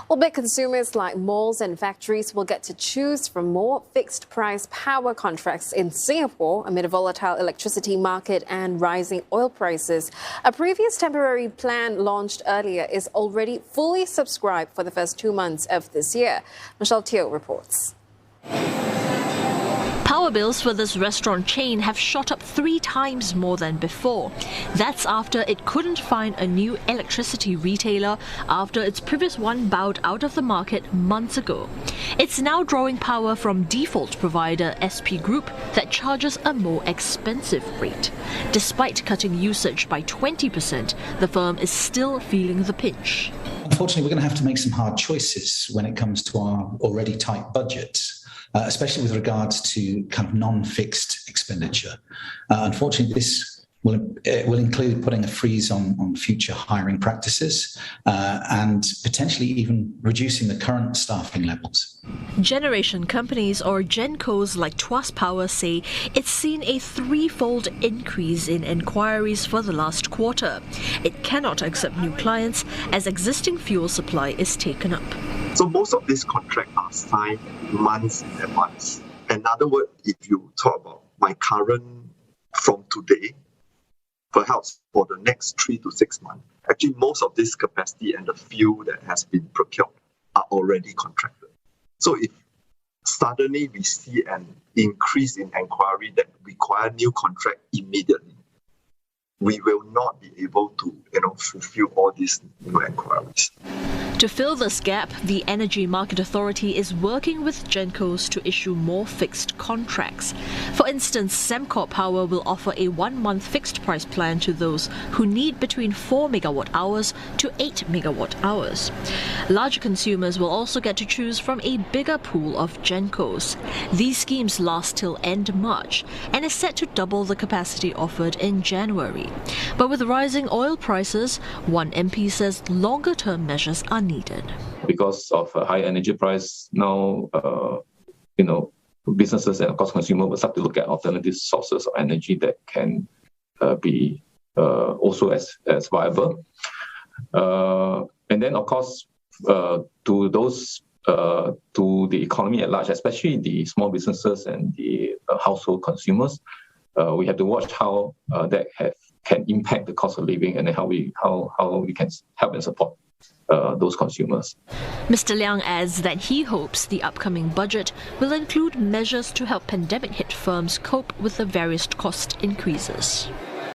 Well, big consumers like malls and factories will get to choose from more fixed-price power contracts in Singapore amid a volatile electricity market and rising oil prices. A previous temporary plan launched earlier is already fully subscribed for the first 2 months of this year. Michelle Teo reports. Power bills for this restaurant chain have shot up 3 times more than before. That's after it couldn't find a new electricity retailer after its previous one bowed out of the market months ago. It's now drawing power from default provider SP Group that charges a more expensive rate. Despite cutting usage by 20%, the firm is still feeling the pinch. Unfortunately, we're going to have to make some hard choices when it comes to our already tight budget. Especially with regards to kind of non-fixed expenditure. Unfortunately, this will include putting a freeze on future hiring practices and potentially even reducing the current staffing levels. Generation companies or Gencos like Tuas Power say it's seen a 3-fold increase in inquiries for the last quarter. It cannot accept new clients as existing fuel supply is taken up. So most of these contracts are signed months in advance. In other words, if you talk about my current from today, perhaps for the next 3 to 6 months, actually most of this capacity and the fuel that has been procured are already contracted. So if suddenly we see an increase in inquiry that require new contract immediately, we will not be able to fulfill all these new inquiries. To fill this gap, the Energy Market Authority is working with Gencos to issue more fixed contracts. For instance, Sembcorp Power will offer a 1-month fixed price plan to those who need between 4 megawatt hours to 8 megawatt hours. Larger consumers will also get to choose from a bigger pool of Gencos. These schemes last till end March and is set to double the capacity offered in January. But with rising oil prices, one MP says longer-term measures are needed. Because of a high energy price, now businesses and of course consumers will start to look at alternative sources of energy that can be also as viable. And then of course to the economy at large, especially the small businesses and the household consumers, we have to watch how that can impact the cost of living and then how we can help and support those consumers. Mr. Liang adds that he hopes the upcoming budget will include measures to help pandemic-hit firms cope with the various cost increases.